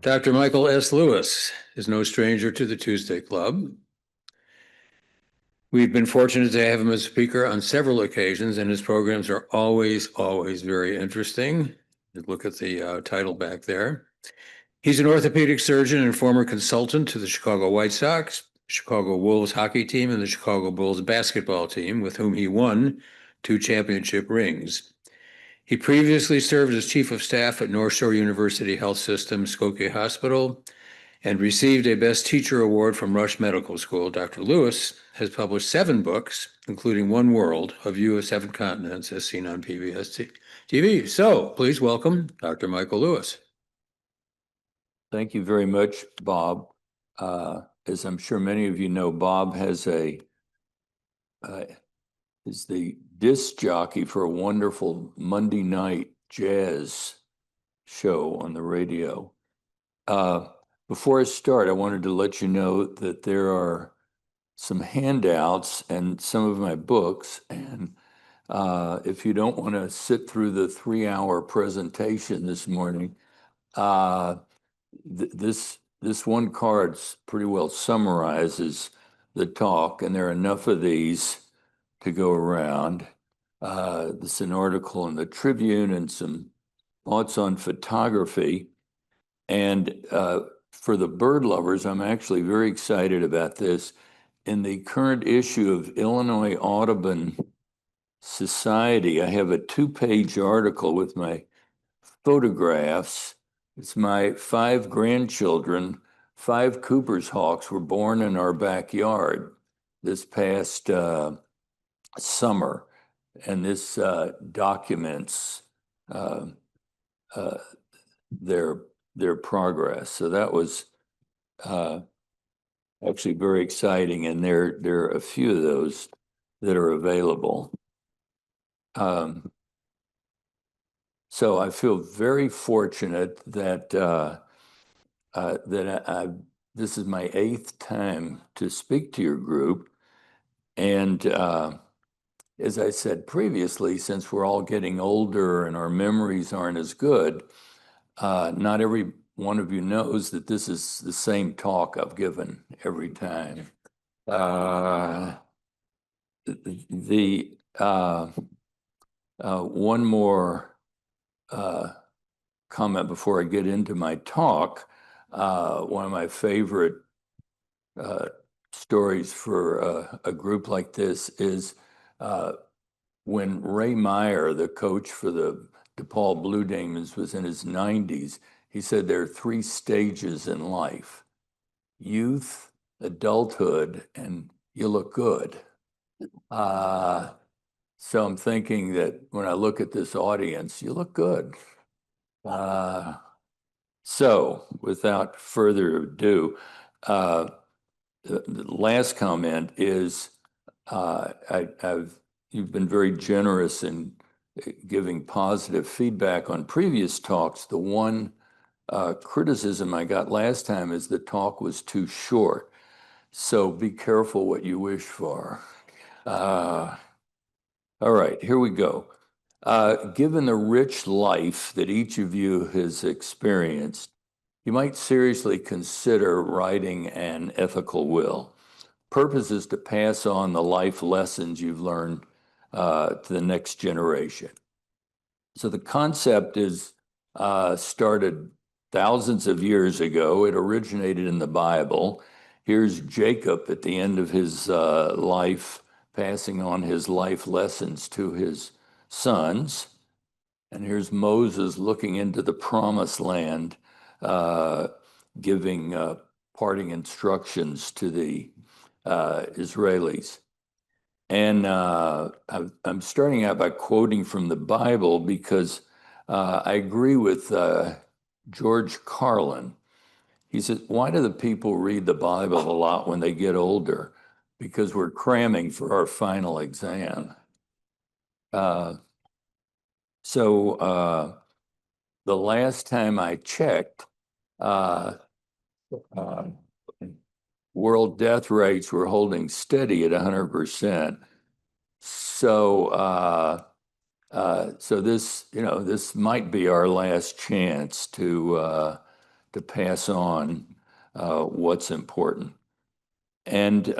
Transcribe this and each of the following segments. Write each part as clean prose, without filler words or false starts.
Dr. Michael S. Lewis is no stranger to the Tuesday Club. We've been fortunate to have him as speaker on several occasions, and his programs are always very interesting. Look at the title back there. He's an orthopedic surgeon and former consultant to the Chicago White Sox, Chicago Wolves hockey team, and the Chicago Bulls basketball team, with whom he won 2 championship rings. He previously served as chief of staff at North Shore University Health System Skokie Hospital and received a Best Teacher Award from Rush Medical School. Dr. Lewis has published 7 books, including One World, A View of 7 Continents, as seen on PBS TV. So please welcome Dr. Michael Lewis. Thank you very much, Bob. As I'm sure many of you know, Bob has is the disc jockey for a wonderful Monday night jazz show on the radio. Before I start, I wanted to let you know that there are some handouts and some of my books. And if you don't want to sit through the 3-hour presentation this morning, this one card pretty well summarizes the talk, and there are enough of these to go around. This is an article in the Tribune and some thoughts on photography. And for the bird lovers, I'm actually very excited about this. In the current issue of Illinois Audubon Society, I have a 2-page article with my photographs. It's my 5 grandchildren. 5 Cooper's hawks were born in our backyard this past summer, and this documents their progress. So that was actually very exciting, and there are a few of those that are available. So I feel very fortunate that this is my 8th time to speak to your group, and as I said previously, since we're all getting older and our memories aren't as good, not every one of you knows that this is the same talk I've given every time. One more comment before I get into my talk. One of my favorite stories for a group like this is when Ray Meyer, the coach for the DePaul Blue Demons, was in his 90s. He said there are 3 stages in life: youth, adulthood, and you look good. So I'm thinking that when I look at this audience, you look good. So without further ado, the last comment is you've been very generous in giving positive feedback on previous talks. The one criticism I got last time is the talk was too short. So be careful what you wish for. All right, here we go. Given the rich life that each of you has experienced, you might seriously consider writing an ethical will. Purpose is to pass on the life lessons you've learned to the next generation. So the concept is started thousands of years ago. It originated in the Bible. Here's Jacob at the end of his life, passing on his life lessons to his sons. And here's Moses looking into the promised land, giving parting instructions to the Israelis. And I'm starting out by quoting from the Bible because I agree with George Carlin. He said, why do the people read the Bible a lot when they get older? Because we're cramming for our final exam. So the last time I checked, world death rates were holding steady at 100%. So this might be our last chance to to pass on what's important. And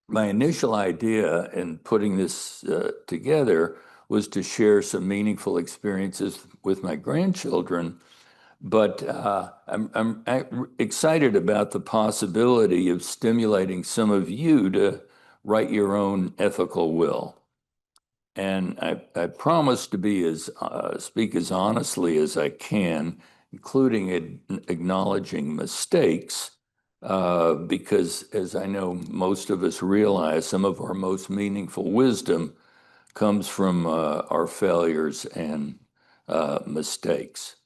my initial idea in putting this together was to share some meaningful experiences with my grandchildren, but I'm excited about the possibility of stimulating some of you to write your own ethical will. And I promise to be speak as honestly as I can, including acknowledging mistakes, because as I know most of us realize, some of our most meaningful wisdom comes from our failures and mistakes.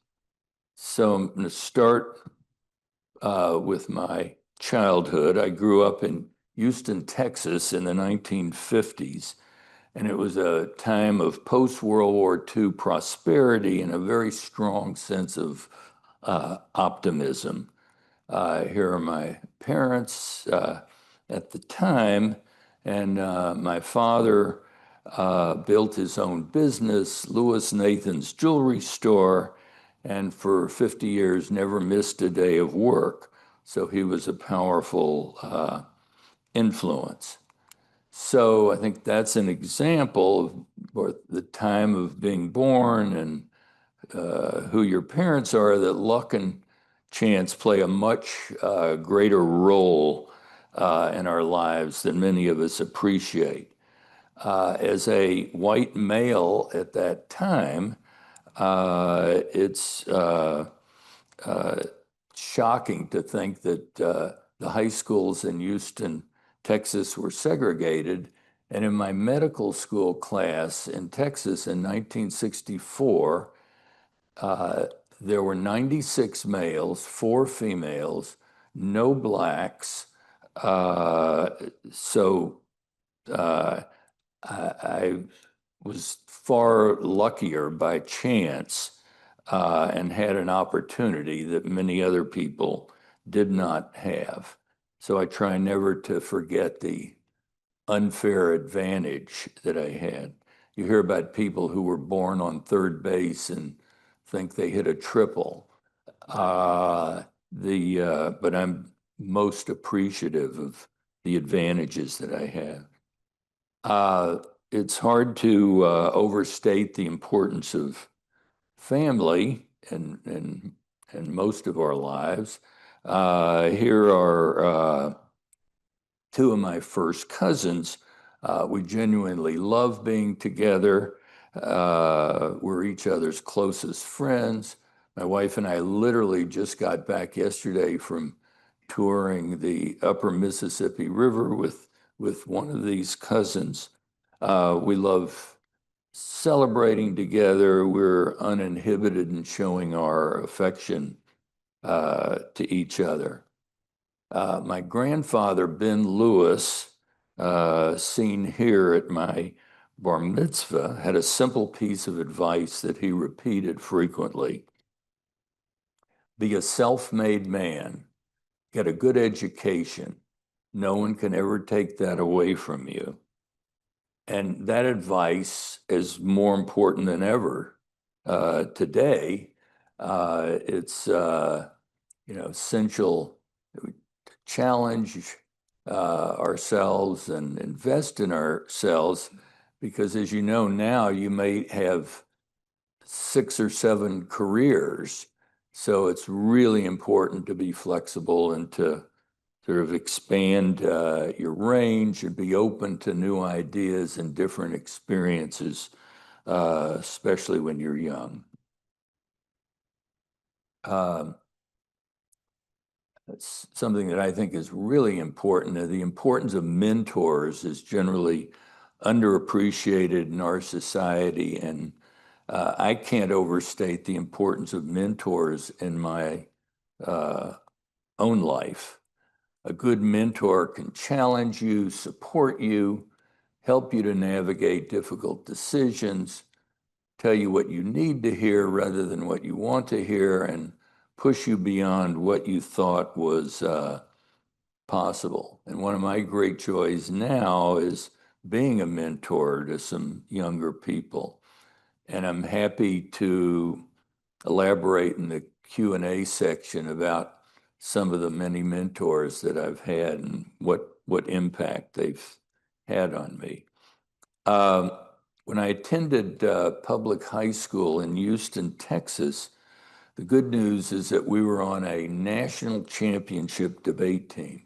So I'm going to start with my childhood. I grew up in Houston, Texas in the 1950s. And it was a time of post-World War II prosperity and a very strong sense of optimism. Here are my parents at the time, and my father built his own business, Lewis Nathan's Jewelry Store, and for 50 years never missed a day of work. So he was a powerful influence. So I think that's an example of the time of being born and who your parents are, that luck and chance play a much greater role in our lives than many of us appreciate. As a white male at that time, it's shocking to think that the high schools in Houston, Texas were segregated. And in my medical school class in Texas in 1964, there were 96 males, 4 females, no blacks. So I was far luckier by chance and had an opportunity that many other people did not have. So I try never to forget the unfair advantage that I had. You hear about people who were born on third base and think they hit a triple. But I'm most appreciative of the advantages that I have. It's hard to overstate the importance of family in most of our lives. Here are 2 of my first cousins. We genuinely love being together. We're each other's closest friends. My wife and I literally just got back yesterday from touring the upper Mississippi River with one of these cousins. We love celebrating together. We're uninhibited in showing our affection to each other. My grandfather, Ben Lewis, seen here at my bar mitzvah, had a simple piece of advice that he repeated frequently. Be a self-made man, get a good education. No one can ever take that away from you. And that advice is more important than ever today. It's essential to challenge ourselves and invest in ourselves, because as you know now, you may have 6 or 7 careers. So it's really important to be flexible and to sort of expand your range and be open to new ideas and different experiences, especially when you're young. It's something that I think is really important. The importance of mentors is generally underappreciated in our society, and I can't overstate the importance of mentors in my own life. A good mentor can challenge you, support you, help you to navigate difficult decisions, tell you what you need to hear rather than what you want to hear, and push you beyond what you thought was possible. And one of my great joys now is being a mentor to some younger people. And I'm happy to elaborate in the Q&A section about some of the many mentors that I've had and what impact they've had on me. When I attended public high school in Houston, Texas, the good news is that we were on a national championship debate team.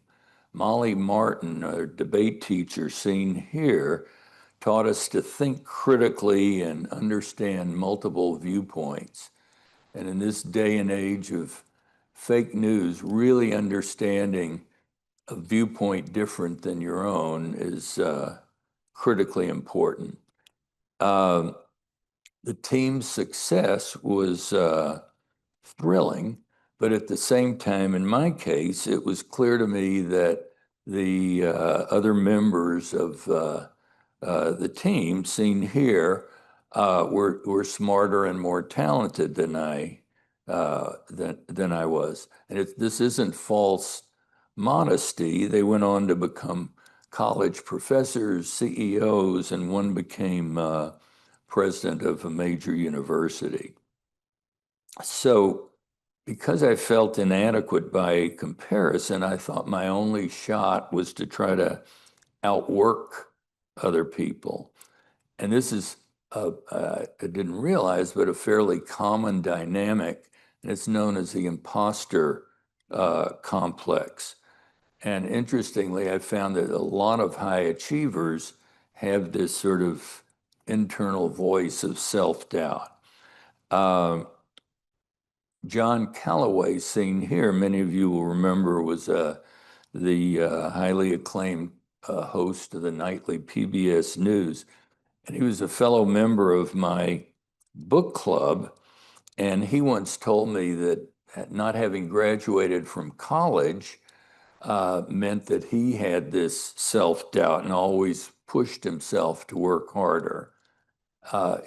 Molly Martin, a debate teacher seen here, taught us to think critically and understand multiple viewpoints. And in this day and age of fake news, really understanding a viewpoint different than your own is critically important. The team's success was thrilling, but at the same time, in my case, it was clear to me that the other members of the team seen here were smarter and more talented than I was. And this isn't false modesty. They went on to become college professors, CEOs, and one became president of a major university. So because I felt inadequate by comparison, I thought my only shot was to try to outwork other people. And this is, I didn't realize, but a fairly common dynamic, and it's known as the imposter complex. And interestingly, I found that a lot of high achievers have this sort of internal voice of self-doubt. John Calloway, seen here, many of you will remember, was the highly acclaimed host of the nightly PBS News. And he was a fellow member of my book club. And he once told me that not having graduated from college meant that he had this self-doubt and always pushed himself to work harder.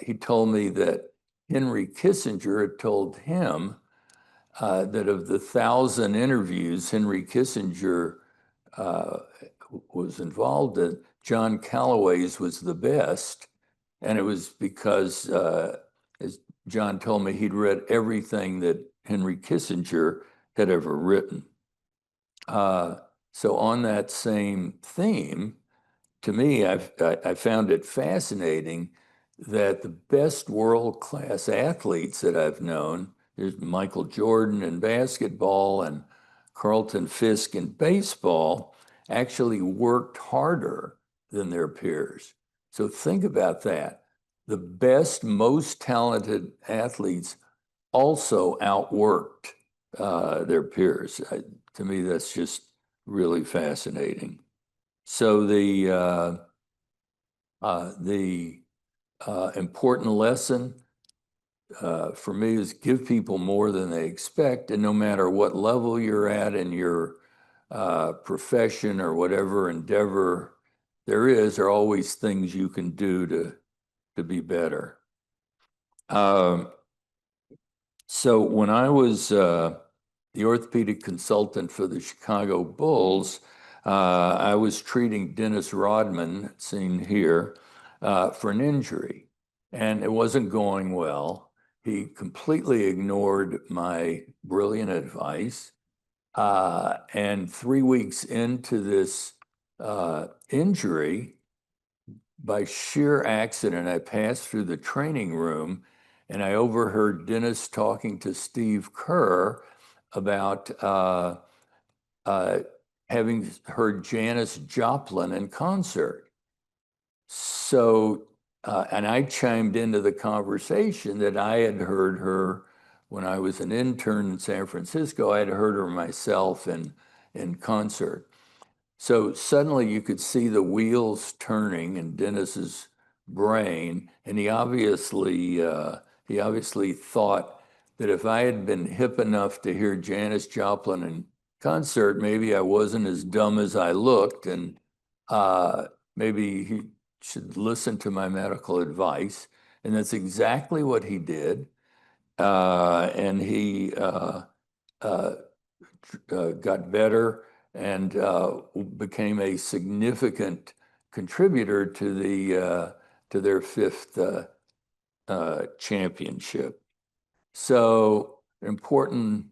He told me that Henry Kissinger had told him that of the 1,000 interviews Henry Kissinger was involved in, John Calloway's was the best. And it was because, as John told me, he'd read everything that Henry Kissinger had ever written. So on that same theme, to me, I found it fascinating that the best world-class athletes that I've known, there's Michael Jordan in basketball and Carlton Fisk in baseball, actually worked harder than their peers. So think about that. The best, most talented athletes also outworked their peers. To me, that's just really fascinating. So the important lesson for me is give people more than they expect, and no matter what level you're at in your profession or whatever endeavor there are always things you can do to be better. So when I was the orthopedic consultant for the Chicago Bulls, I was treating Dennis Rodman, seen here, for an injury, and it wasn't going well. He completely ignored my brilliant advice. And 3 weeks into this injury, by sheer accident, I passed through the training room and I overheard Dennis talking to Steve Kerr about having heard Janis Joplin in concert. So, and I chimed into the conversation that I had heard her when I was an intern in San Francisco. I had heard her myself in concert. So suddenly you could see the wheels turning in Dennis's brain, and he obviously thought that if I had been hip enough to hear Janis Joplin in concert, maybe I wasn't as dumb as I looked, and maybe he should listen to my medical advice. And that's exactly what he did. And he got better and became a significant contributor to their fifth championship. So important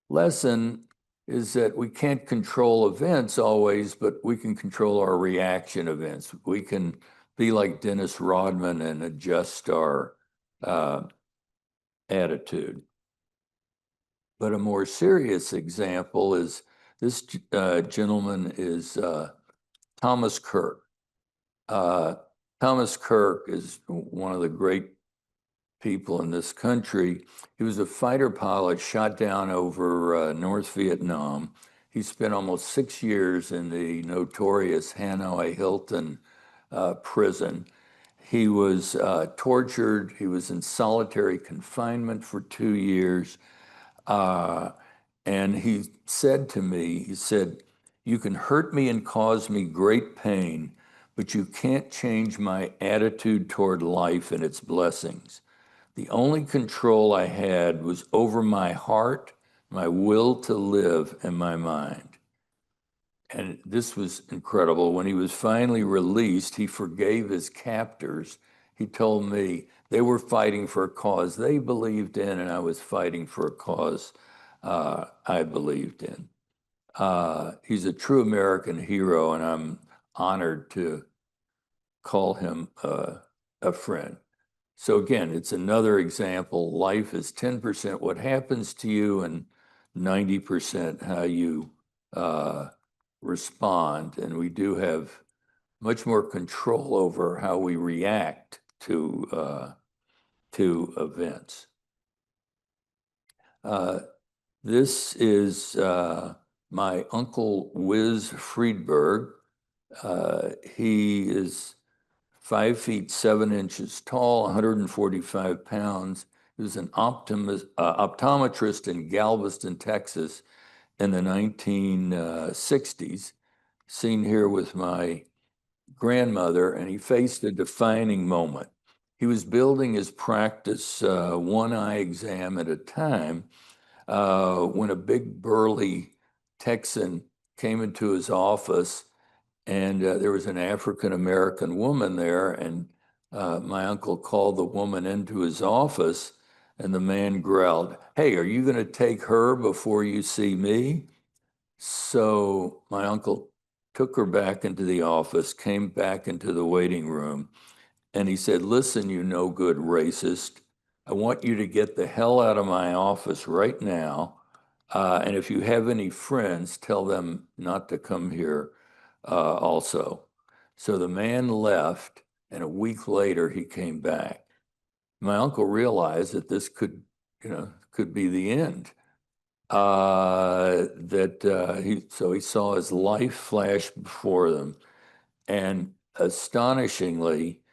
lesson is that we can't control events always, but we can control our reaction events. We can be like Dennis Rodman and adjust our attitude. But a more serious example is this gentleman is Thomas Kirk. Thomas Kirk is one of the great people in this country. He was a fighter pilot shot down over North Vietnam. He spent almost 6 years in the notorious Hanoi Hilton prison. He was tortured. He was in solitary confinement for 2 years. And he said to me, he said, "You can hurt me and cause me great pain, but you can't change my attitude toward life and its blessings. The only control I had was over my heart, my will to live, and my mind." And this was incredible. When he was finally released, he forgave his captors. He told me they were fighting for a cause they believed in, and I was fighting for a cause I believed in. He's a true American hero, and I'm honored to call him a friend. So again, it's another example. Life is 10% what happens to you and 90% how you respond. And we do have much more control over how we react to events. This is my uncle Wiz Friedberg. He is 5 feet 7 inches tall, 145 pounds. He was an optometrist in Galveston, Texas in the 1960s, seen here with my grandmother, and he faced a defining moment. He was building his practice one eye exam at a time when a big burly Texan came into his office, and there was an African-American woman there, and my uncle called the woman into his office, and the man growled, "Hey, are you going to take her before you see me?" So my uncle took her back into the office, came back into the waiting room, and he said, "Listen, you no good racist, I want you to get the hell out of my office right now. And if you have any friends, tell them not to come here also." So the man left, and a week later he came back. My uncle realized that this could be the end. So he saw his life flash before them, and astonishingly,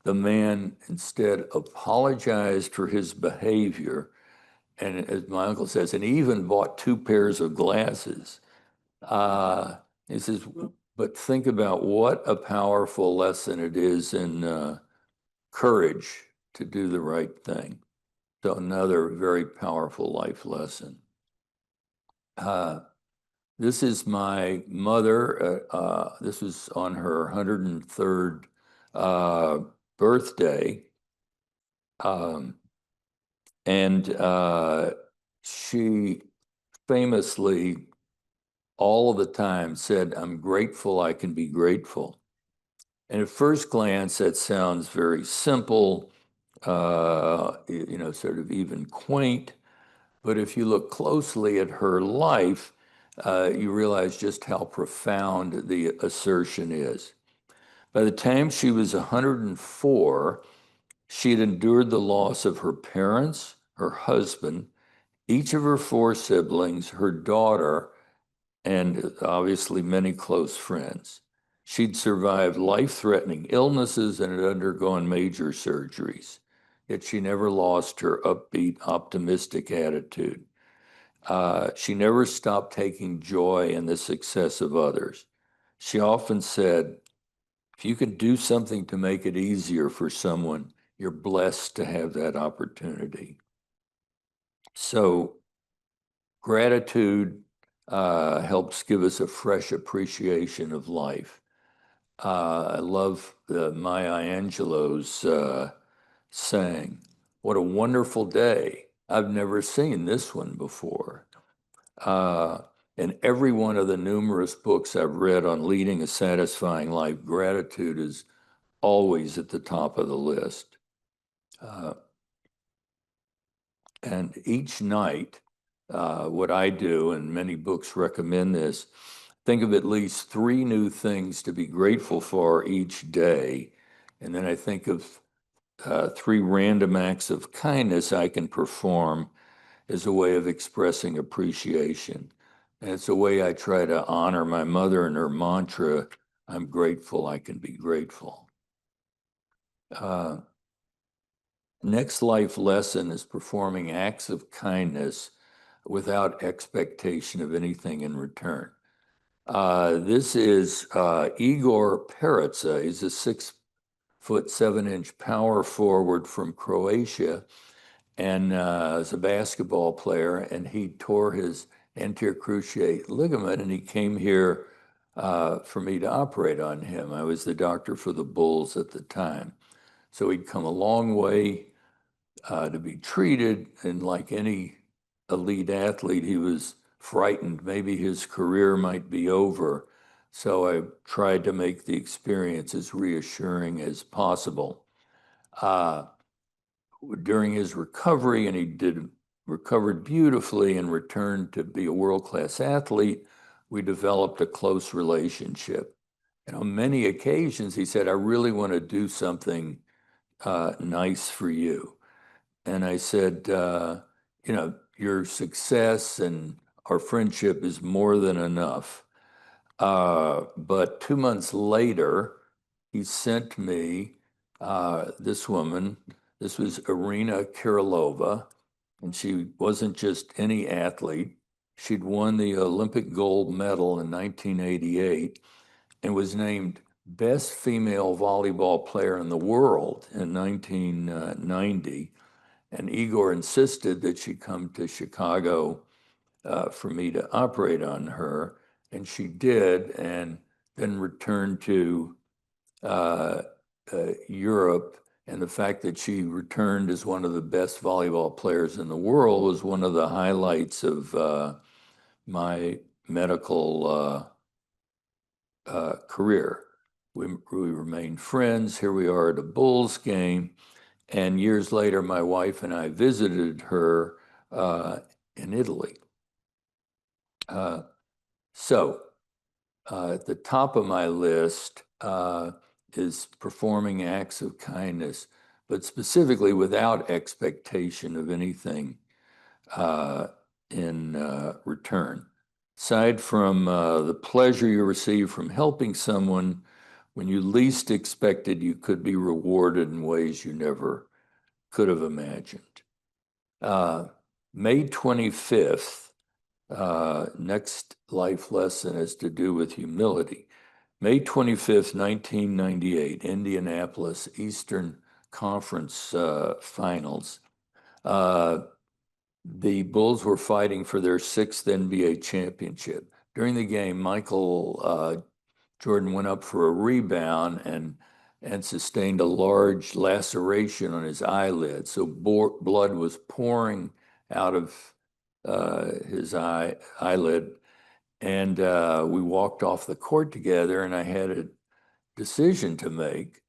the man instead apologized for his behavior, and as my uncle says, and he even bought 2 pairs of glasses. He says, but think about what a powerful lesson it is in courage to do the right thing. So another very powerful life lesson. This is my mother. This was on her 103rd birthday. And she famously all of the time said, "I'm grateful I can be grateful." And at first glance, that sounds very simple, sort of even quaint. But if you look closely at her life, you realize just how profound the assertion is. By the time she was 104, she had endured the loss of her parents, her husband, each of her 4 siblings, her daughter, and obviously many close friends. She'd survived life-threatening illnesses and had undergone major surgeries, yet she never lost her upbeat, optimistic attitude. She never stopped taking joy in the success of others. She often said, "If you can do something to make it easier for someone, you're blessed to have that opportunity." So gratitude helps give us a fresh appreciation of life. I love Maya Angelou's saying, "What a wonderful day. I've never seen this one before. And every one of the numerous books I've read on leading a satisfying life, gratitude is always at the top of the list. And each night, what I do, and many books recommend this, think of at least 3 new things to be grateful for each day. And then I think of 3 random acts of kindness I can perform as a way of expressing appreciation. And it's a way I try to honor my mother and her mantra, I'm grateful, I can be grateful. Next life lesson is performing acts of kindness without expectation of anything in return. This is Igor Peretsa. He's a 6'7" power forward from Croatia, and is a basketball player. And he tore his anterior cruciate ligament, and he came here for me to operate on him. I was the doctor for the Bulls at the time, so he'd come a long way to be treated. And like any elite athlete, he was frightened. Maybe his career might be over. So I tried to make the experience as reassuring as possible. During his recovery, and he recovered beautifully and returned to be a world-class athlete, we developed a close relationship. And on many occasions, he said, I really want to do something nice for you. And I said, your success and our friendship is more than enough. But 2 months later, he sent me this woman. This was Irina Kirilova, and she wasn't just any athlete. She'd won the Olympic gold medal in 1988 and was named best female volleyball player in the world in 1990. And Igor insisted that she come to Chicago for me to operate on her. And she did, and then returned to Europe. And the fact that she returned as one of the best volleyball players in the world was one of the highlights of my medical career. We remained friends. Here we are at a Bulls game. And years later, my wife and I visited her in Italy. So at the top of my list is performing acts of kindness, but specifically without expectation of anything in return. Aside from the pleasure you receive from helping someone, when you least expected, you could be rewarded in ways you never could have imagined. May 25th, next life lesson is to do with humility. May 25th, 1998, Indianapolis Eastern Conference Finals. The Bulls were fighting for their 6th NBA championship. During the game, Michael Jordan went up for a rebound and sustained a large laceration on his eyelid. So blood was pouring out of his eyelid. And we walked off the court together, and I had a decision to make.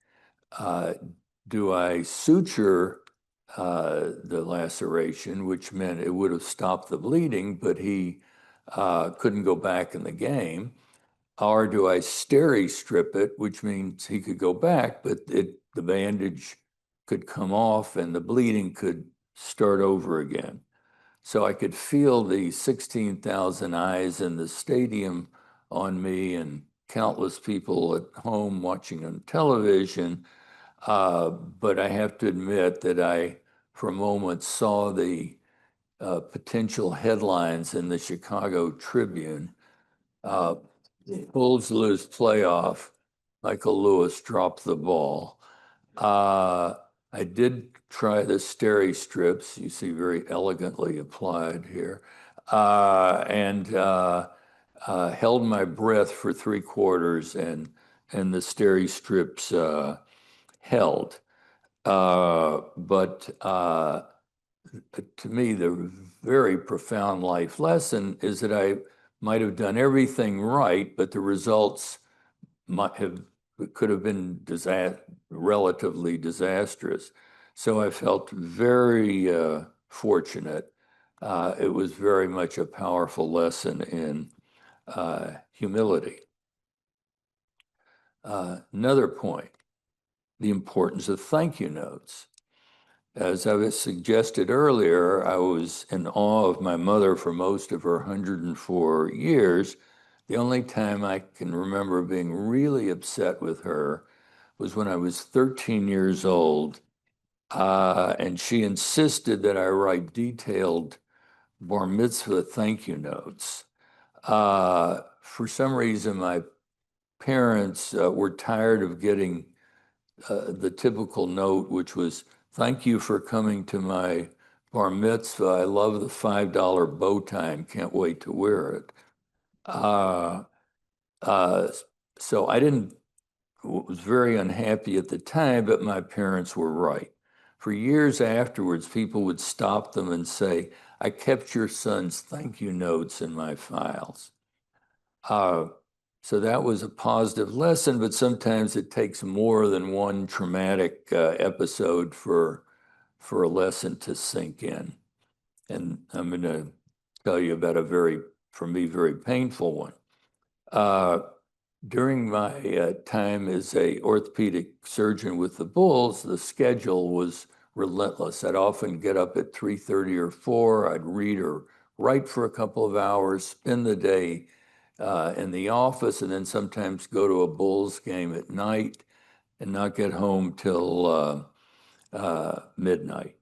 Do I suture the laceration, which meant it would have stopped the bleeding, but he couldn't go back in the game? Or do I steri-strip it, which means he could go back, but the bandage could come off and the bleeding could start over again. So I could feel the 16,000 eyes in the stadium on me and countless people at home watching on television. But I have to admit that I, for a moment, saw the potential headlines in the Chicago Tribune. Bulls lose playoff. Michael Lewis dropped the ball. I did try the steri-strips, you see very elegantly applied here, and held my breath for 3/4, and the steri-strips held. But to me, the very profound life lesson is that I might have done everything right, but the results could have been relatively disastrous. So I felt very fortunate. It was very much a powerful lesson in humility. Another point, the importance of thank you notes. As I was suggested earlier, I was in awe of my mother for most of her 104 years. The only time I can remember being really upset with her was when I was 13 years old, and she insisted that I write detailed bar mitzvah thank you notes. For some reason, my parents were tired of getting the typical note, which was, "Thank you for coming to my bar mitzvah. I love the $5 bow tie and can't wait to wear it." Uh, uh, so I was very unhappy at the time, but my parents were right. For years afterwards, people would stop them and say, "I kept your son's thank you notes in my files." Uh, so that was a positive lesson, but sometimes it takes more than one traumatic episode for a lesson to sink in. And I'm going to tell you about for me, very painful one. During my time as a orthopedic surgeon with the Bulls, the schedule was relentless. I'd often get up at 3:30 or 4. I'd read or write for a couple of hours, spend the day in the office, and then sometimes go to a Bulls game at night and not get home till midnight.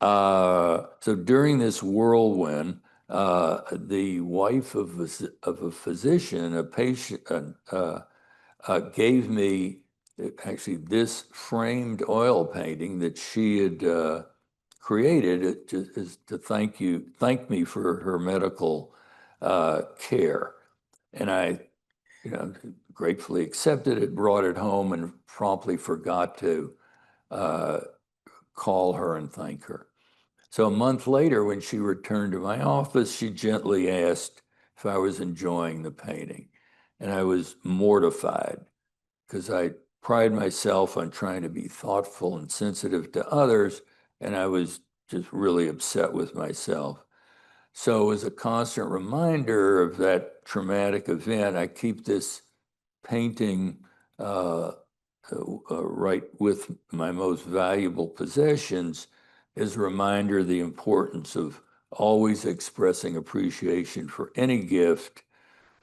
So during this whirlwind, the wife of a physician, a patient, gave me actually this framed oil painting that she had created to thank me for her medical care. And I, gratefully accepted it, brought it home, and promptly forgot to call her and thank her. So a month later, when she returned to my office, she gently asked if I was enjoying the painting. And I was mortified because I pride myself on trying to be thoughtful and sensitive to others, and I was just really upset with myself. So as a constant reminder of that traumatic event, I keep this painting right with my most valuable possessions as a reminder of the importance of always expressing appreciation for any gift,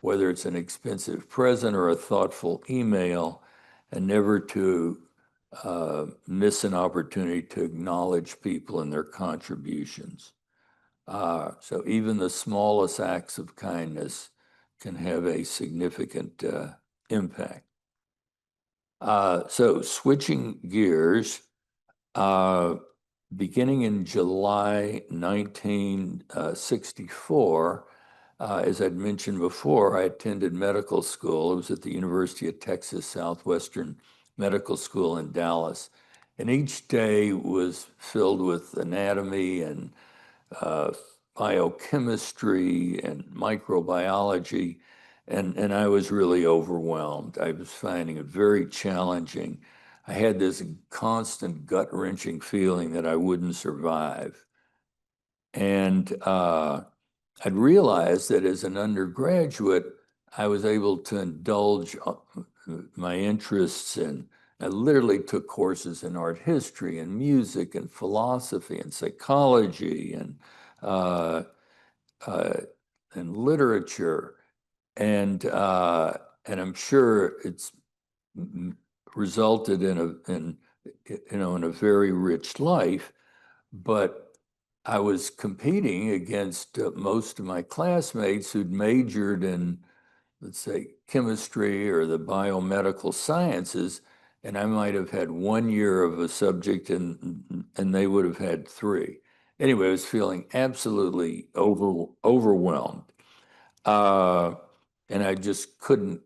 whether it's an expensive present or a thoughtful email, and never to miss an opportunity to acknowledge people and their contributions. So even the smallest acts of kindness can have a significant impact. So switching gears, beginning in July 1964, as I'd mentioned before, I attended medical school. It was at the University of Texas Southwestern Medical School in Dallas. And each day was filled with anatomy and biochemistry and microbiology. And I was really overwhelmed. I was finding it very challenging. I had this constant gut-wrenching feeling that I wouldn't survive. And I'd realized that as an undergraduate, I was able to indulge my interests in. I literally took courses in art history and music and philosophy and psychology and literature, and I'm sure it's resulted in a very rich life. But I was competing against most of my classmates who'd majored in, let's say, chemistry or the biomedical sciences, and I might have had 1 year of a subject and they would have had 3. Anyway, I was feeling absolutely overwhelmed. And I just couldn't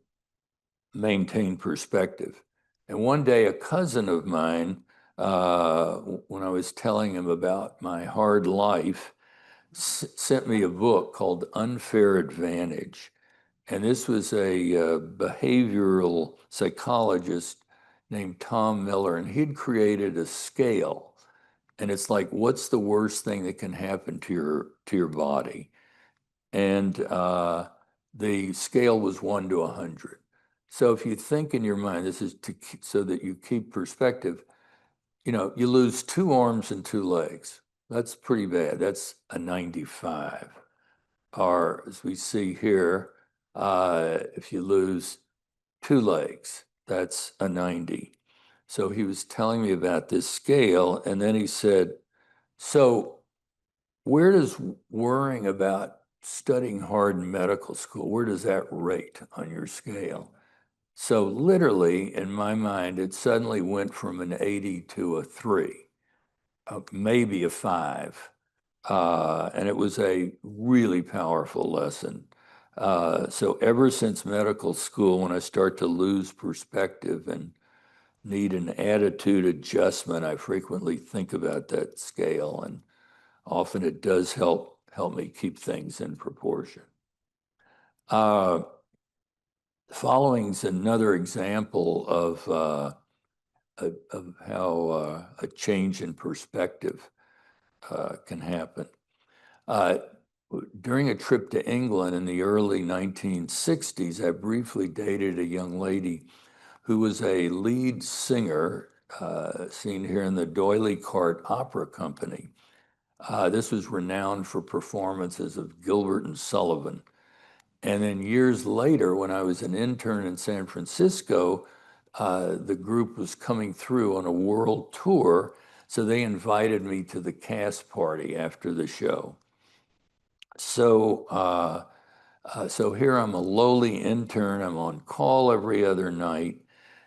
maintain perspective. And one day, a cousin of mine when I was telling him about my hard life, sent me a book called Unfair Advantage. And this was a behavioral psychologist named Tom Miller, and he'd created a scale. And it's like, what's the worst thing that can happen to your body? And the scale was 1 to 100. So if you think in your mind, this is so that you keep perspective. You lose 2 arms and 2 legs. That's pretty bad. That's a 95. Or as we see here, if you lose 2 legs, that's a 90. So he was telling me about this scale, and then he said, so where does worrying about studying hard in medical school, where does that rate on your scale? So literally, in my mind, it suddenly went from an 80 to a 3, maybe a 5. And it was a really powerful lesson. So ever since medical school, when I start to lose perspective and need an attitude adjustment, I frequently think about that scale, and often it does help me keep things in proportion. Following is another example of how a change in perspective can happen. During a trip to England in the early 1960s, I briefly dated a young lady who was a lead singer, seen here in the D'Oyly Carte Opera Company. This was renowned for performances of Gilbert and Sullivan. And then years later, when I was an intern in San Francisco, the group was coming through on a world tour, so they invited me to the cast party after the show. So, so here I'm a lowly intern. I'm on call every other night,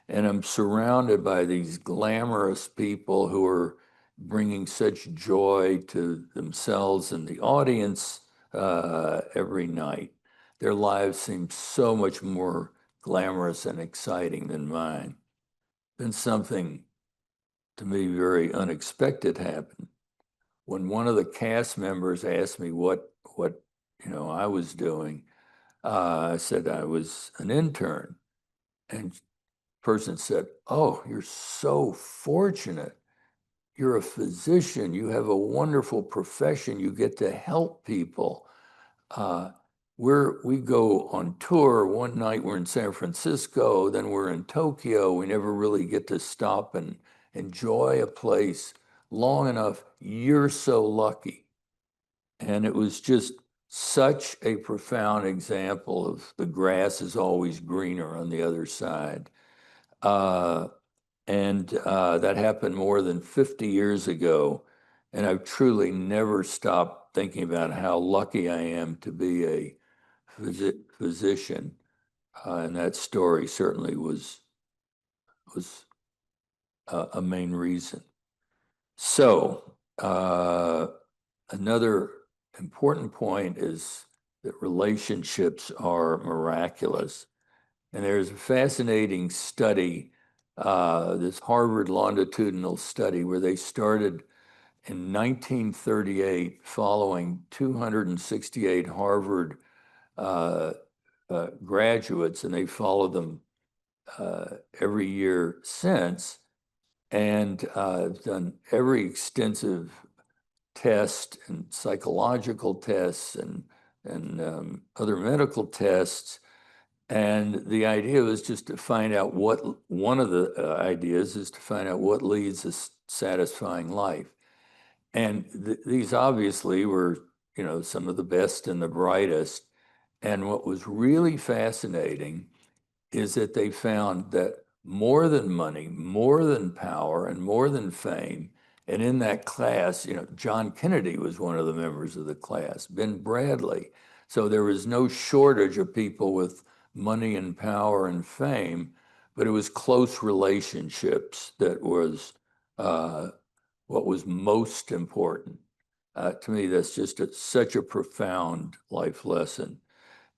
and I'm surrounded by these glamorous people who are bringing such joy to themselves and the audience every night. Their lives seem so much more glamorous and exciting than mine. Then something to me very unexpected happened. When one of the cast members asked me what I was doing, I said I was an intern, and the person said, "Oh, you're so fortunate. You're a physician. You have a wonderful profession. You get to help people." We go on tour. One night we're in San Francisco, then we're in Tokyo. We never really get to stop and enjoy a place long enough. You're so lucky. And it was just such a profound example of the grass is always greener on the other side. And that happened more than 50 years ago. And I've truly never stopped thinking about how lucky I am to be a physician. And that story certainly was a main reason. So another important point is that relationships are miraculous. And there's a fascinating study, this Harvard longitudinal study, where they started in 1938 following 268 Harvard graduates, and they followed them every year since, and done every extensive test and psychological tests and other medical tests. And the idea was just to find out one of the ideas is to find out what leads a satisfying life. And these obviously were, some of the best and the brightest. And what was really fascinating is that they found that more than money, more than power, and more than fame, and in that class, John Kennedy was one of the members of the class, Ben Bradley. So there was no shortage of people with money and power and fame, but it was close relationships that was what was most important. To me, that's just such a profound life lesson.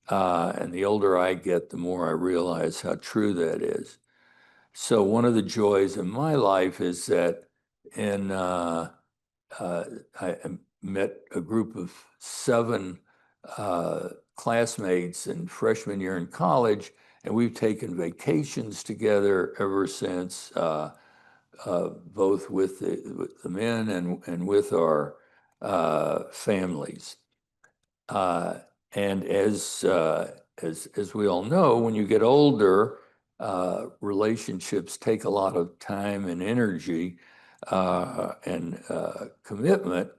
And the older I get, the more I realize how true that is. So one of the joys in my life is that and I met a group of 7 classmates in freshman year in college, and we've taken vacations together ever since, both with the men and with our families. Uh, and as we all know, when you get older, relationships take a lot of time and energy and commitment.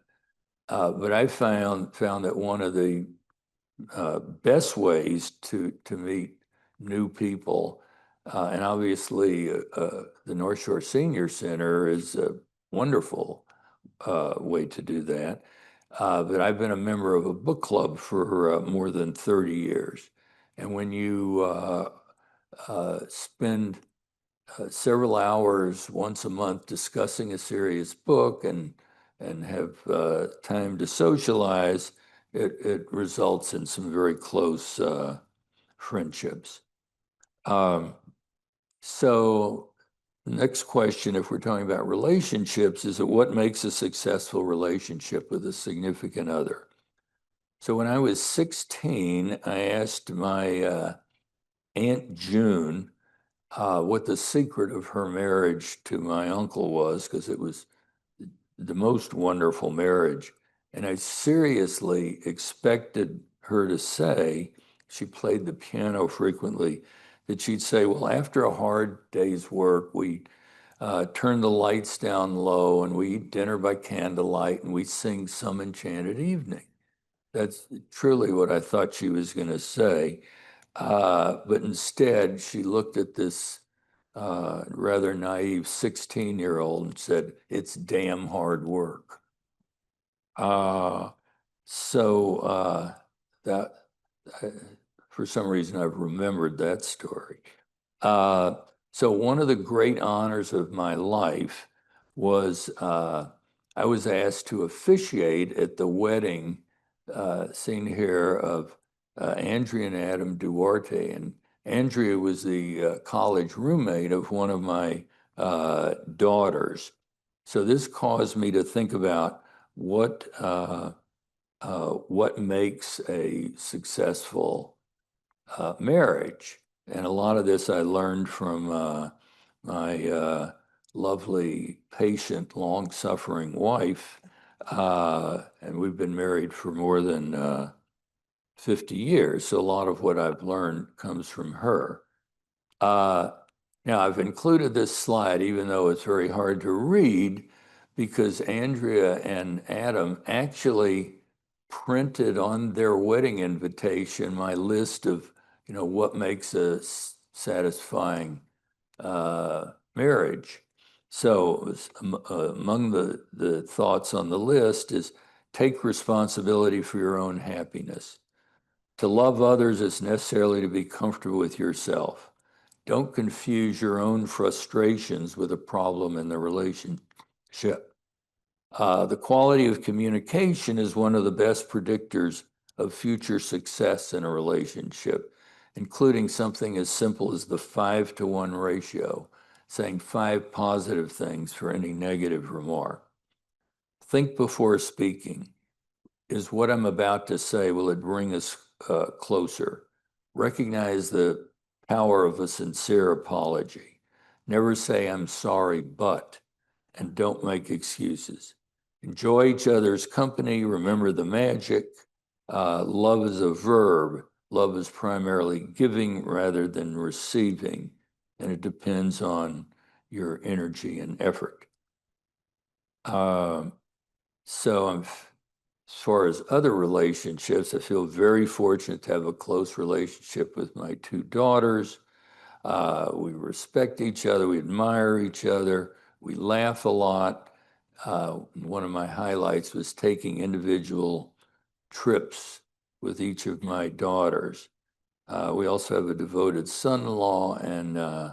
But I found that one of the best ways to meet new people, and obviously the North Shore Senior Center is a wonderful way to do that. But I've been a member of a book club for more than 30 years. And when you spend several hours once a month discussing a serious book and have time to socialize, it results in some very close friendships. So next question, if we're talking about relationships, is that what makes a successful relationship with a significant other? So when I was 16, I asked my Aunt June what the secret of her marriage to my uncle was, because it was the most wonderful marriage. And I seriously expected her to say, she played the piano frequently, that she'd say, well, after a hard day's work, we turn the lights down low and we eat dinner by candlelight and we sing Some Enchanted Evening. That's truly what I thought she was going to say. But instead, she looked at this rather naive 16-year-old and said, it's damn hard work. Uh, so that, uh, for some reason, I've remembered that story. So one of the great honors of my life was I was asked to officiate at the wedding seen here of Andrea and Adam Duarte. And Andrea was the college roommate of one of my daughters. So this caused me to think about what makes a successful marriage. And a lot of this I learned from my lovely, patient, long-suffering wife. And we've been married for more than 50 years. So a lot of what I've learned comes from her. Now, I've included this slide, even though it's very hard to read, because Andrea and Adam actually printed on their wedding invitation my list of, what makes a satisfying marriage. So among the thoughts on the list is take responsibility for your own happiness. To love others is necessarily to be comfortable with yourself. Don't confuse your own frustrations with a problem in the relationship. The quality of communication is one of the best predictors of future success in a relationship, including something as simple as the 5-to-1 ratio, saying 5 positive things for any negative remark. Think before speaking. Is what I'm about to say, will it bring us closer? Recognize the power of a sincere apology. Never say, I'm sorry, but, and don't make excuses. Enjoy each other's company. Remember the magic. Love is a verb. Love is primarily giving rather than receiving, and it depends on your energy and effort. So as far as other relationships, I feel very fortunate to have a close relationship with my 2 daughters. We respect each other, we admire each other, we laugh a lot. One of my highlights was taking individual trips with each of my daughters. We also have a devoted son-in-law, and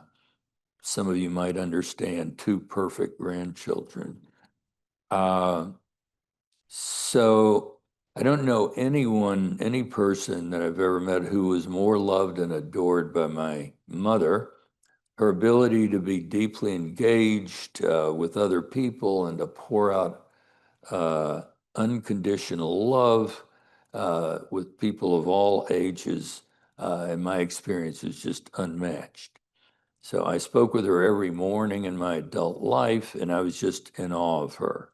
some of you might understand 2 perfect grandchildren. So I don't know any person that I've ever met who was more loved and adored by my mother. her ability to be deeply engaged with other people and to pour out unconditional love with people of all ages, in my experience, is just unmatched. So I spoke with her every morning in my adult life, and I was just in awe of her.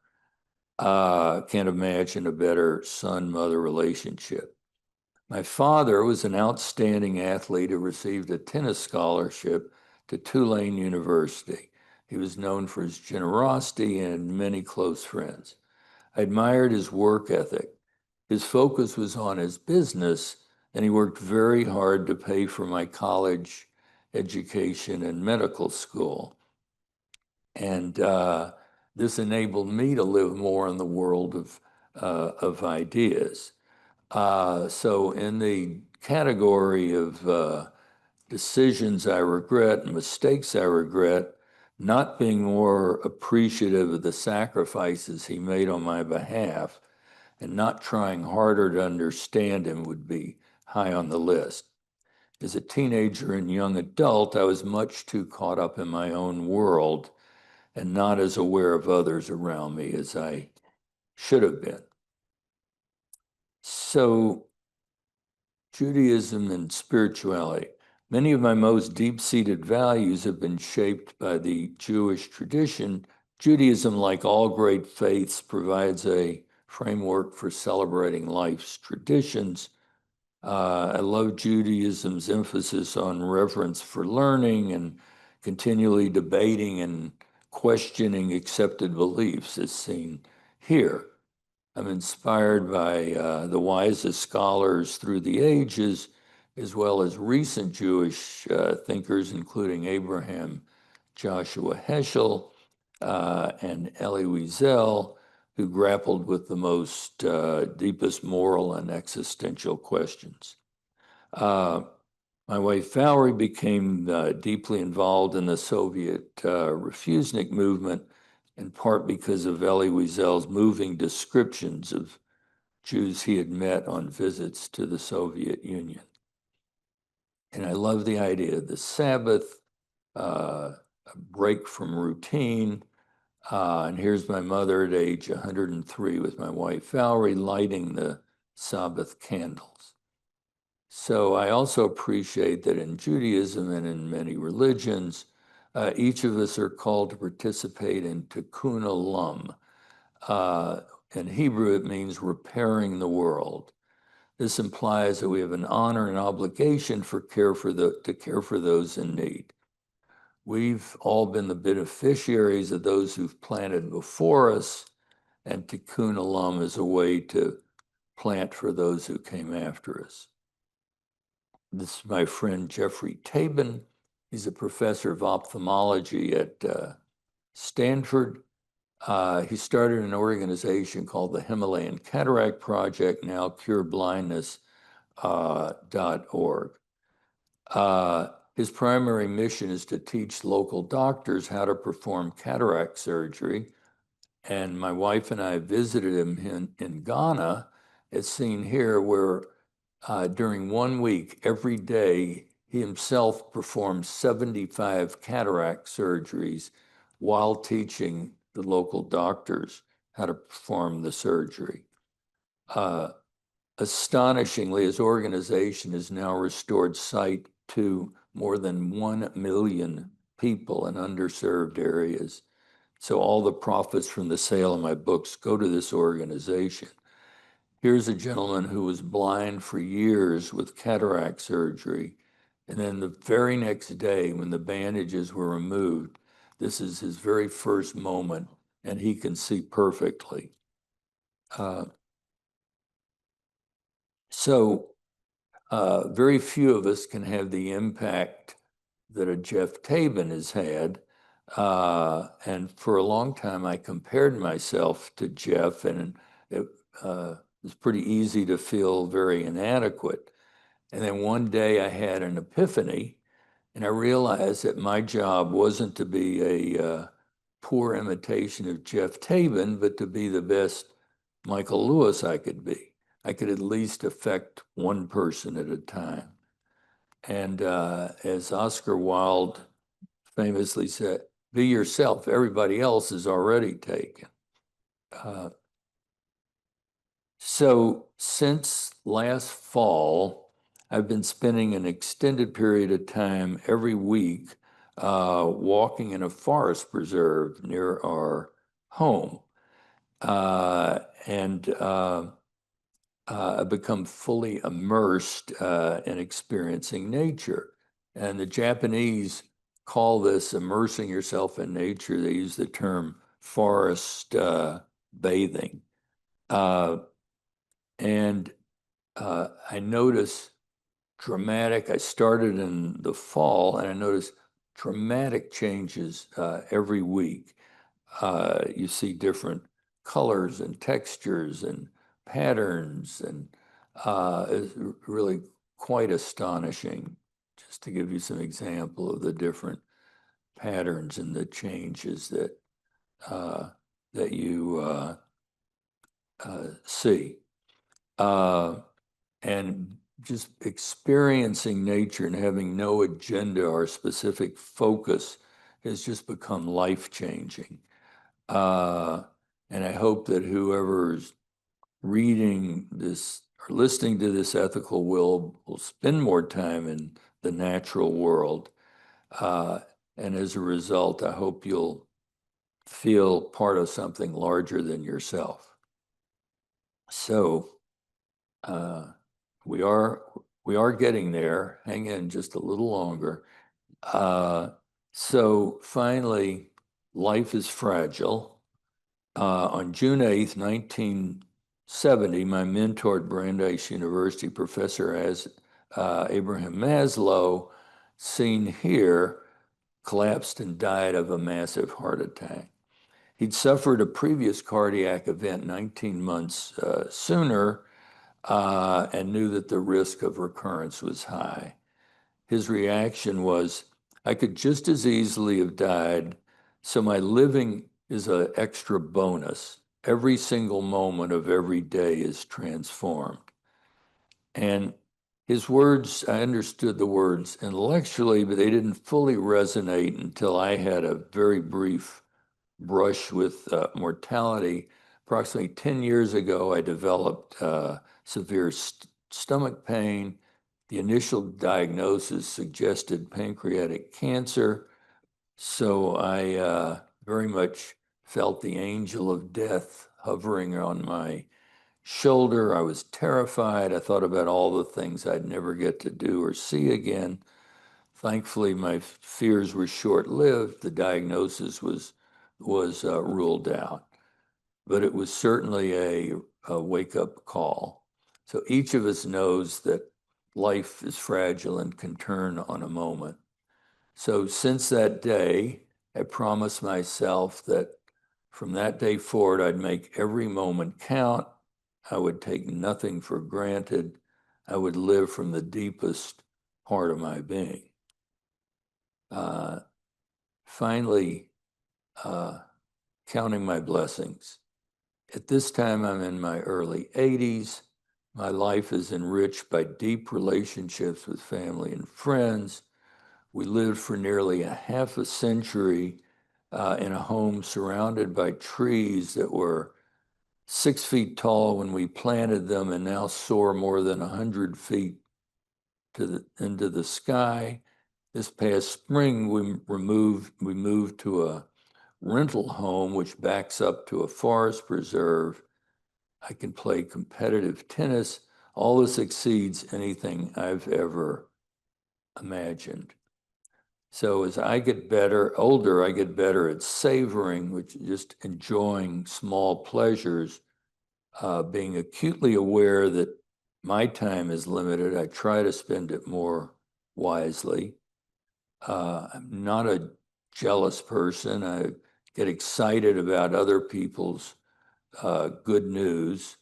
Can't imagine a better son-mother relationship. My father was an outstanding athlete who received a tennis scholarship to Tulane University. He was known for his generosity and many close friends. I admired his work ethic. His focus was on his business, and he worked very hard to pay for my college education and medical school. And this enabled me to live more in the world of ideas. So in the category of decisions I regret and mistakes I regret, not being more appreciative of the sacrifices he made on my behalf and not trying harder to understand him would be high on the list. As a teenager and young adult, I was much too caught up in my own world and not as aware of others around me as I should have been. So, Judaism and spirituality. Many of my most deep-seated values have been shaped by the Jewish tradition. Judaism, like all great faiths, provides a framework for celebrating life's traditions. I love Judaism's emphasis on reverence for learning and continually debating and questioning accepted beliefs, as seen here. I'm inspired by the wisest scholars through the ages, as well as recent Jewish thinkers, including Abraham Joshua Heschel and Elie Wiesel, who grappled with the most deepest moral and existential questions. My wife Valerie became deeply involved in the Soviet refusnik movement, in part because of Elie Wiesel's moving descriptions of Jews he had met on visits to the Soviet Union. And I love the idea of the Sabbath, a break from routine. And here's my mother at age 103 with my wife Valerie lighting the Sabbath candles. So I also appreciate that in Judaism and in many religions, each of us are called to participate in tikkun olam. In Hebrew, it means repairing the world. This implies that we have an honor and obligation to care for those in need. We've all been the beneficiaries of those who've planted before us, and tikkun olam is a way to plant for those who came after us. This is my friend Jeffrey Tabin. He's a professor of ophthalmology at Stanford. He started an organization called the Himalayan Cataract Project, now cureblindness.org. His primary mission is to teach local doctors how to perform cataract surgery. And my wife and I visited him in Ghana, as seen here, where during 1 week, every day, he himself performed 75 cataract surgeries while teaching the local doctors how to perform the surgery. Astonishingly, his organization has now restored sight to more than 1 million people in underserved areas. So all the profits from the sale of my books go to this organization. Here's a gentleman who was blind for years with cataract surgery. And then the very next day, when the bandages were removed, this is his very first moment, and he can see perfectly. Very few of us can have the impact that a Jeff Tabin has had. And for a long time, I compared myself to Jeff, and it was pretty easy to feel very inadequate. And then one day I had an epiphany, and I realized that my job wasn't to be a poor imitation of Jeff Tabin, but to be the best Michael Lewis I could be. I could at least affect one person at a time. And as Oscar Wilde famously said, be yourself, everybody else is already taken. So since last fall, I've been spending an extended period of time every week walking in a forest preserve near our home. And I've become fully immersed in experiencing nature. And the Japanese call this immersing yourself in nature. They use the term forest bathing. And I notice I started in the fall and I notice dramatic changes every week. You see different colors and textures and patterns, and it's really quite astonishing. Just to give you some example of the different patterns and the changes that you see. And just experiencing nature and having no agenda or specific focus has just become life-changing. And I hope that whoever's reading this or listening to this ethical will spend more time in the natural world. And as a result, I hope you'll feel part of something larger than yourself. So we are getting there. Hang in just a little longer. So finally, life is fragile. On June 8th, 1970, my mentor at Brandeis University, Professor Abraham Maslow, seen here, collapsed and died of a massive heart attack. He'd suffered a previous cardiac event 19 months sooner and knew that the risk of recurrence was high. His reaction was, I could just as easily have died, so my living is an extra bonus. Every single moment of every day is transformed. And his words, I understood the words intellectually, but they didn't fully resonate until I had a very brief brush with mortality. Approximately 10 years ago, I developed severe stomach pain. The initial diagnosis suggested pancreatic cancer. So I very much felt the angel of death hovering on my shoulder. I was terrified. I thought about all the things I'd never get to do or see again. Thankfully, my fears were short-lived. The diagnosis was ruled out, but it was certainly a wake-up call. So each of us knows that life is fragile and can turn on a moment. So since that day, I promised myself that from that day forward, I'd make every moment count. I would take nothing for granted. I would live from the deepest part of my being. Finally, counting my blessings. At this time, I'm in my early 80s. My life is enriched by deep relationships with family and friends. We lived for nearly a half a century in a home surrounded by trees that were 6 feet tall when we planted them and now soar more than 100 feet into the sky. This past spring, we moved to a rental home which backs up to a forest preserve. I can play competitive tennis. All this exceeds anything I've ever imagined. So as I get older, I get better at savoring, which is just enjoying small pleasures, being acutely aware that my time is limited. I try to spend it more wisely. I'm not a jealous person. I get excited about other people's good news.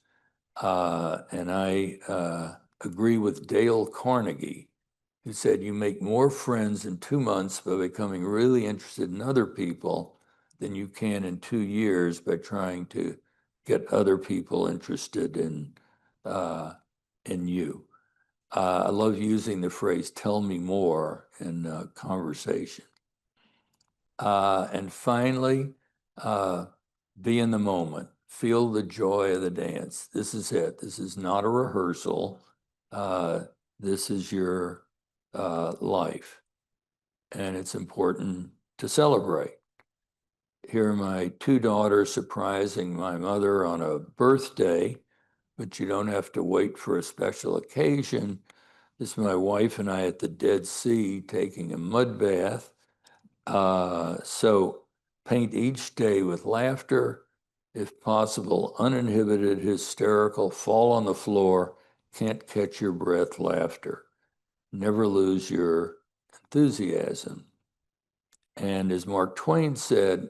And I agree with Dale Carnegie, who said, you make more friends in 2 months by becoming really interested in other people than you can in 2 years by trying to get other people interested in you. I love using the phrase, tell me more in conversation. And finally, be in the moment. Feel the joy of the dance. This is it. This is not a rehearsal. This is your life. And it's important to celebrate. Here are my two daughters surprising my mother on a birthday, but you don't have to wait for a special occasion. This is my wife and I at the Dead Sea taking a mud bath. So paint each day with laughter, if possible, uninhibited, hysterical, fall on the floor, can't catch your breath laughter. Never lose your enthusiasm. And as Mark Twain said,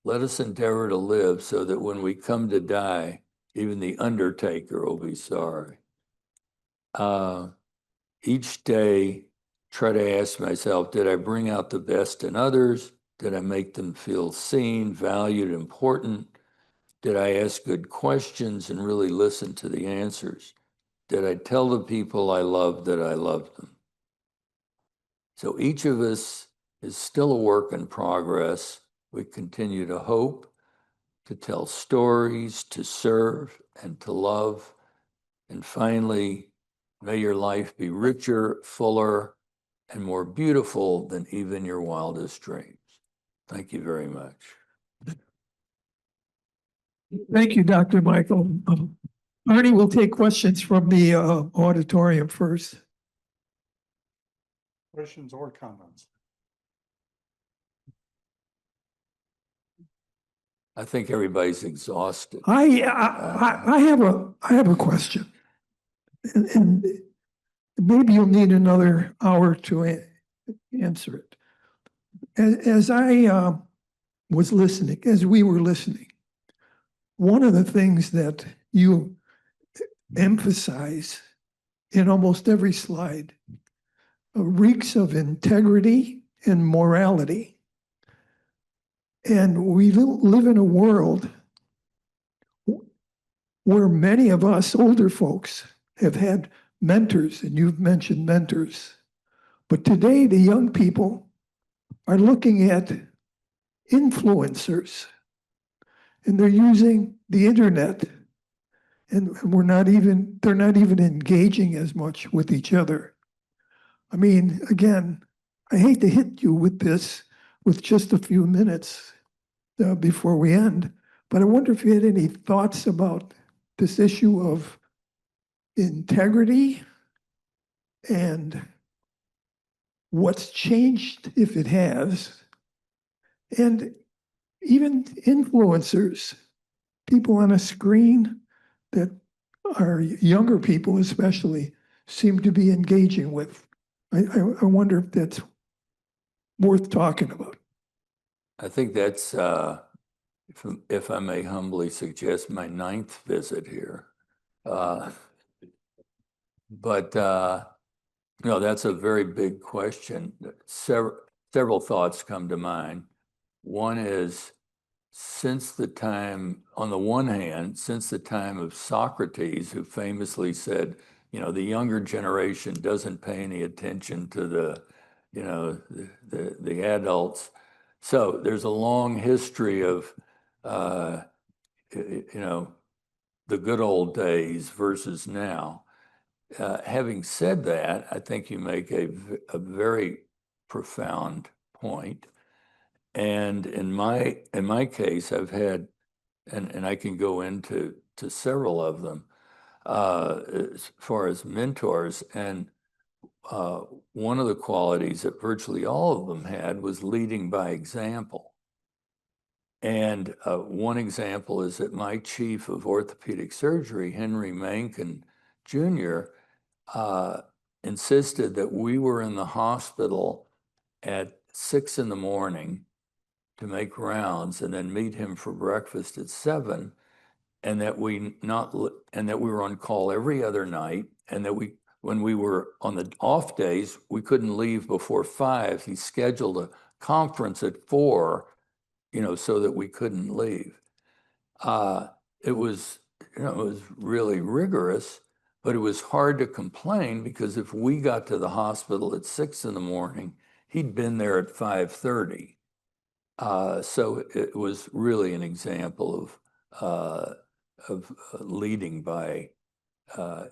let us endeavor to live so that when we come to die, even the undertaker will be sorry. Each day, try to ask myself, did I bring out the best in others? Did I make them feel seen, valued, important? Did I ask good questions and really listen to the answers? Did I tell the people I loved that I loved them? So each of us is still a work in progress. We continue to hope, to tell stories, to serve, and to love. And finally, may your life be richer, fuller, and more beautiful than even your wildest dreams. Thank you very much. Thank you, Dr. Michael. Arnie will take questions from the auditorium first. Questions or comments? I think everybody's exhausted. I have a question, and maybe you'll need another hour to answer it. As I was listening, as we were listening, one of the things that you emphasize in almost every slide reeks of integrity and morality. And we live in a world where many of us older folks have had mentors, and you've mentioned mentors. But today, the young people are looking at influencers, and they're using the internet, and they're not even engaging as much with each other. I mean, again, I hate to hit you with this with just a few minutes before we end, but I wonder if you had any thoughts about this issue of integrity and what's changed, if it has, and even influencers, people on a screen that our younger people especially seem to be engaging with. I wonder if that's worth talking about. I think that's, if I may humbly suggest, my 9th visit here. But that's a very big question. Several thoughts come to mind. One is, on the one hand, since the time of Socrates, who famously said, the younger generation doesn't pay any attention to the adults. So there's a long history of, the good old days versus now. Having said that, I think you make a very profound point. And in my case, I've had, and I can go into several of them, as far as mentors. And one of the qualities that virtually all of them had was leading by example. And one example is that my chief of orthopedic surgery, Henry Mankin Jr., insisted that we were in the hospital at 6 in.the.morning to make rounds and then meet him for breakfast at 7, and that we were on call every other night, and that when we were on the off days, we couldn't leave before 5. He scheduled a conference at 4, so that we couldn't leave. It was really rigorous, but it was hard to complain, because if we got to the hospital at 6 in.the.morning, he'd been there at 5:30. So it was really an example of leading by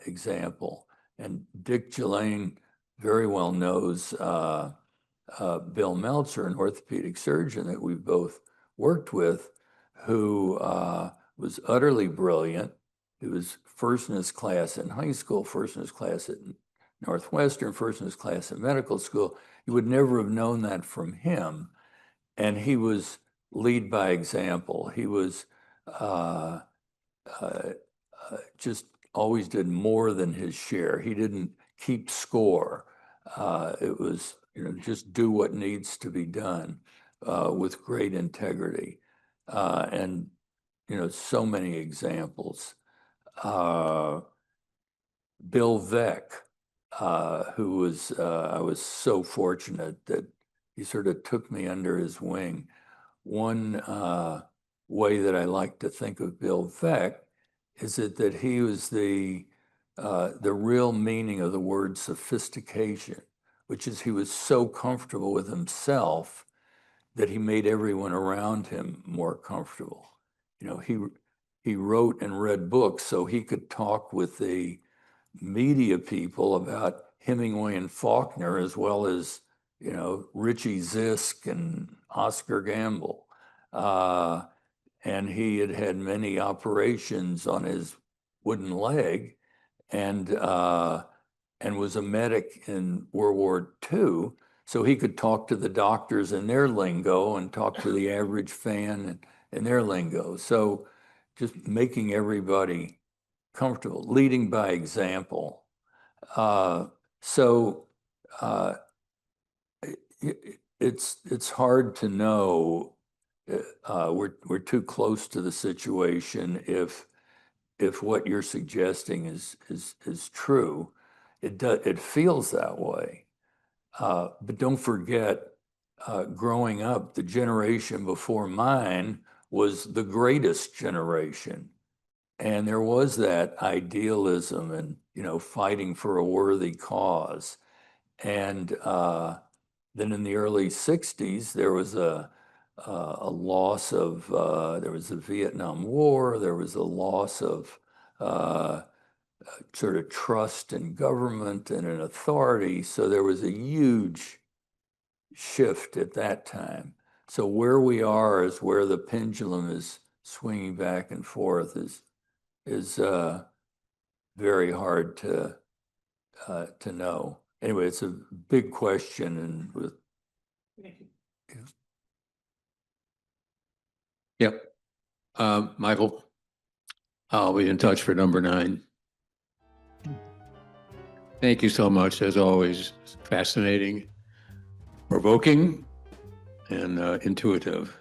example. And Dick Gillane very well knows Bill Meltzer, an orthopedic surgeon that we've both worked with, who was utterly brilliant. He was first in his class in high school, first in his class at Northwestern, first in his class in medical school. You would never have known that from him. And he was lead by example. He was just always did more than his share. He didn't keep score. It was, just do what needs to be done with great integrity. And, so many examples. Bill Veck, who was, I was so fortunate that he sort of took me under his wing. One way that I like to think of Bill Veck is that he was the real meaning of the word sophistication, which is he was so comfortable with himself that he made everyone around him more comfortable. He wrote and read books so he could talk with the media people about Hemingway and Faulkner, as well as, Richie Zisk and Oscar Gamble. And he had had many operations on his wooden leg and was a medic in World War II. So he could talk to the doctors in their lingo and talk to the average fan in their lingo. So just making everybody comfortable, leading by example. It's hard to know. We're too close to the situation if what you're suggesting is true. It feels that way. But don't forget, growing up, the generation before mine was the greatest generation. And there was that idealism and, fighting for a worthy cause. And then in the early 60s, there was a loss of, there was the Vietnam War, there was a loss of sort of trust in government and in authority. So there was a huge shift at that time. So where we are is where the pendulum is swinging back and forth is very hard to know. Anyway, it's a big question, and with Yep. Michael, I'll be in touch for number 9. Thank you so much, as always. Fascinating, provoking, and intuitive.